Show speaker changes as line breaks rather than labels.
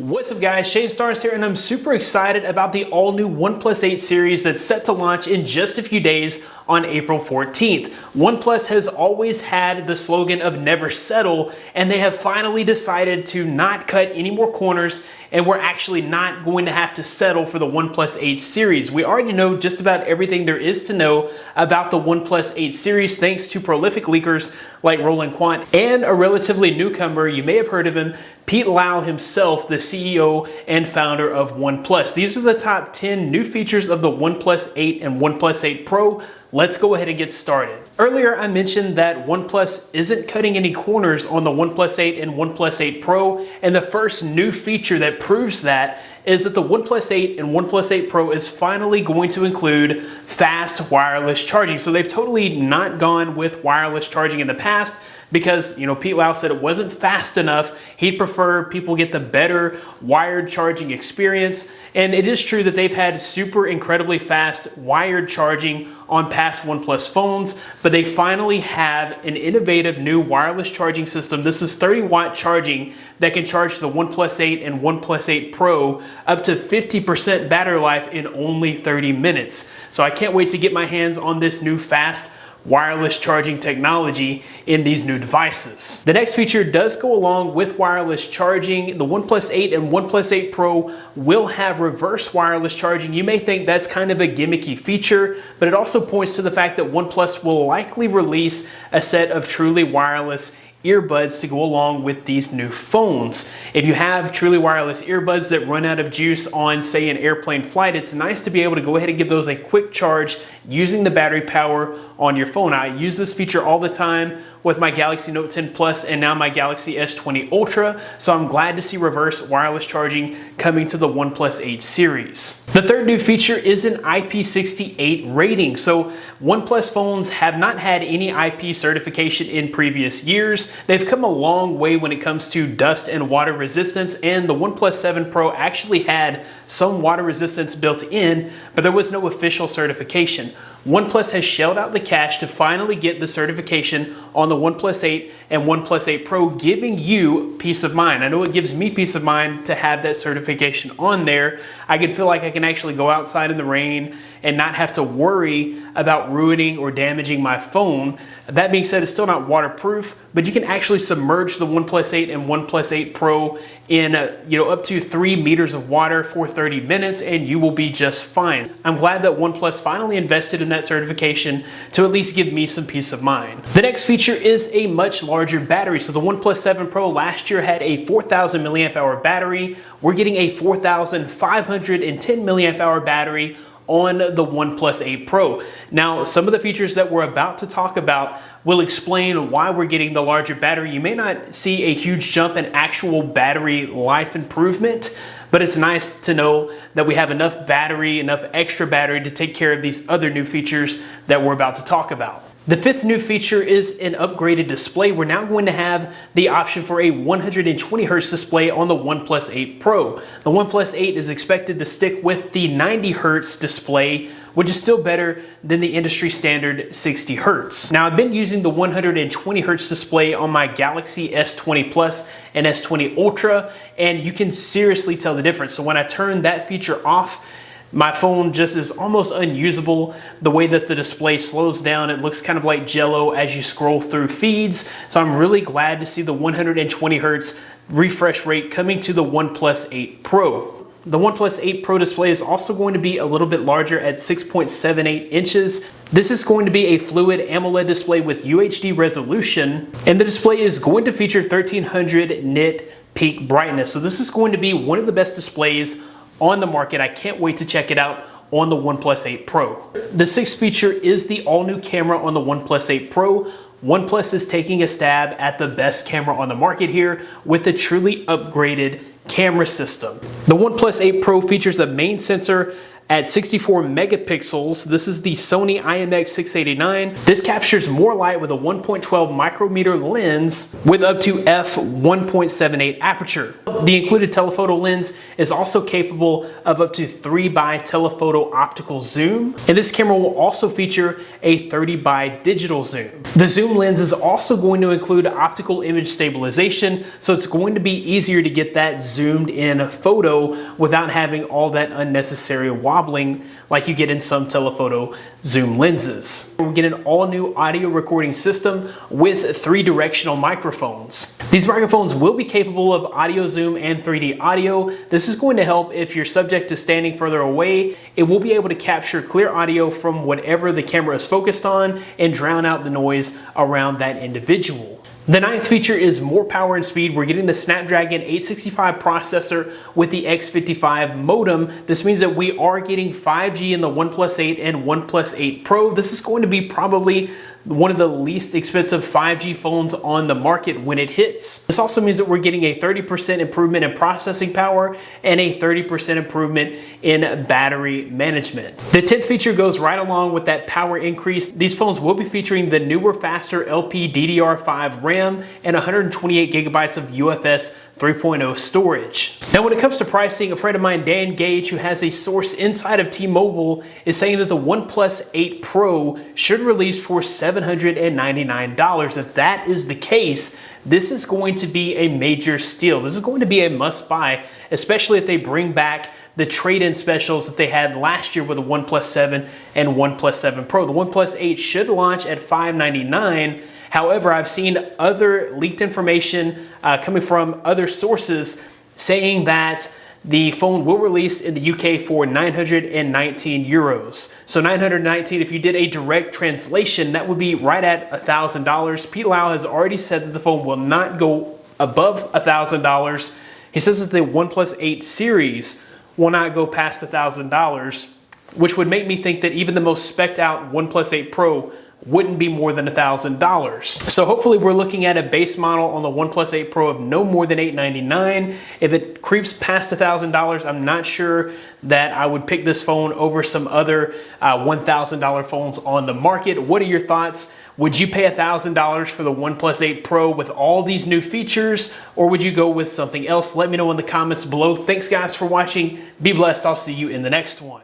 What's up guys, Shane Stars here, and I'm super excited about the all-new OnePlus 8 series that's set to launch in just a few days on April 14th. OnePlus has always had the slogan of never settle, and they have finally decided to not cut any more corners, and we're actually not going to have to settle for the OnePlus 8 series. We already know just about everything there is to know about the OnePlus 8 series thanks to prolific leakers like Roland Quant and a relatively newcomer, you may have heard of him, Pete Lau himself, the CEO and founder of OnePlus. These are the top 10 new features of the OnePlus 8 and OnePlus 8 Pro. Let's go ahead and get started. Earlier, I mentioned that OnePlus isn't cutting any corners on the OnePlus 8 and OnePlus 8 Pro, and the first new feature that proves that is that the OnePlus 8 and OnePlus 8 Pro is finally going to include fast wireless charging. So they've totally not gone with wireless charging in the past because, Pete Lau said it wasn't fast enough. He'd prefer people get the better wired charging experience. And it is true that they've had super incredibly fast wired charging on past OnePlus phones, but they finally have an innovative new wireless charging system. This is 30-watt charging that can charge the OnePlus 8 and OnePlus 8 Pro up to 50% battery life in only 30 minutes. So I can't wait to get my hands on this new fast wireless charging technology in these new devices. The next feature does go along with wireless charging. The OnePlus 8 and OnePlus 8 Pro will have reverse wireless charging. You may think that's kind of a gimmicky feature, but it also points to the fact that OnePlus will likely release a set of truly wireless earbuds to go along with these new phones. If you have truly wireless earbuds that run out of juice on, say, an airplane flight, it's nice to be able to go ahead and give those a quick charge using the battery power on your phone. I use this feature all the time with my Galaxy Note 10 Plus and now my Galaxy S20 Ultra, so I'm glad to see reverse wireless charging coming to the OnePlus 8 series. The third new feature is an IP68 rating. So OnePlus phones have not had any IP certification in previous years. They've come a long way when it comes to dust and water resistance, and the OnePlus 7 Pro actually had some water resistance built in, but there was no official certification. OnePlus has shelled out the cash to finally get the certification on the OnePlus 8 and OnePlus 8 Pro, giving you peace of mind. I know it gives me peace of mind to have that certification on there. I can feel like I can actually go outside in the rain and not have to worry about ruining or damaging my phone. That being said, it's still not waterproof, but you can actually submerge the OnePlus 8 and OnePlus 8 Pro in up to 3 meters of water for 30 minutes and you will be just fine. I'm glad that OnePlus finally invested in that certification to at least give me some peace of mind. The next feature is a much larger battery. So the OnePlus 7 Pro last year had a 4,000 milliamp hour battery. We're getting a 4,510 milliamp hour battery on the OnePlus 8 Pro. Now, some of the features that we're about to talk about will explain why we're getting the larger battery. You may not see a huge jump in actual battery life improvement, but it's nice to know that we have enough battery, enough extra battery to take care of these other new features that we're about to talk about. The fifth new feature is an upgraded display. We're now going to have the option for a 120 Hz display on the OnePlus 8 Pro. The OnePlus 8 is expected to stick with the 90 Hz display, which is still better than the industry standard 60 Hz. Now, I've been using the 120 Hz display on my Galaxy S20 Plus and S20 Ultra, and you can seriously tell the difference. So when I turn that feature off, my phone just is almost unusable. The way that the display slows down, it looks kind of like Jello as you scroll through feeds. So I'm really glad to see the 120 Hz refresh rate coming to the OnePlus 8 Pro. The OnePlus 8 Pro display is also going to be a little bit larger at 6.78 inches. This is going to be a fluid AMOLED display with UHD resolution, and the display is going to feature 1300 nit peak brightness. So this is going to be one of the best displays on the market. I can't wait to check it out on the OnePlus 8 Pro. The sixth feature is the all-new camera on the OnePlus 8 Pro. OnePlus is taking a stab at the best camera on the market here with the truly upgraded camera system. The OnePlus 8 Pro features a main sensor, at 64 megapixels. This is the Sony IMX689. This captures more light with a 1.12 micrometer lens with up to f1.78 aperture. The included telephoto lens is also capable of up to 3 by telephoto optical zoom, and this camera will also feature a 30 by digital zoom. The zoom lens is also going to include optical image stabilization, so it's going to be easier to get that zoomed in photo without having all that unnecessary wobbling like you get in some telephoto zoom lenses. We get an all-new audio recording system with 3-directional microphones. These microphones will be capable of audio zoom and 3D audio. This is going to help if your subject is standing further away. It will be able to capture clear audio from whatever the camera is focused on and drown out the noise around that individual. The 9th feature is more power and speed. We're getting the Snapdragon 865 processor with the X55 modem. This means that we are getting 5G in the OnePlus 8 and OnePlus 8 Pro. This is going to be probably one of the least expensive 5G phones on the market when it hits. This also means that we're getting a 30% improvement in processing power and a 30% improvement in battery management. The 10th feature goes right along with that power increase. These phones will be featuring the newer, faster LPDDR5 RAM and 128 gigabytes of UFS 3.0 storage. Now, when it comes to pricing, a friend of mine, Dan Gage, who has a source inside of T-Mobile, is saying that the OnePlus 8 Pro should release for $799. If that is the case, this is going to be a major steal. This is going to be a must-buy, especially if they bring back the trade-in specials that they had last year with the OnePlus 7 and OnePlus 7 Pro. The OnePlus 8 should launch at $599. However, I've seen other leaked information coming from other sources saying that the phone will release in the UK for 919 euros. So 919, if you did a direct translation, that would be right at $1,000. Pete Lau has already said that the phone will not go above $1,000. He says that the OnePlus 8 series will not go past $1,000, which would make me think that even the most spec'd out OnePlus 8 Pro wouldn't be more than $1,000. So hopefully we're looking at a base model on the OnePlus 8 Pro of no more than $899. If it creeps past $1,000, I'm not sure that I would pick this phone over some other $1,000 phones on the market. What are your thoughts? Would you pay $1,000 for the OnePlus 8 Pro with all these new features, or would you go with something else? Let me know in the comments below. Thanks guys for watching. Be blessed. I'll see you in the next one.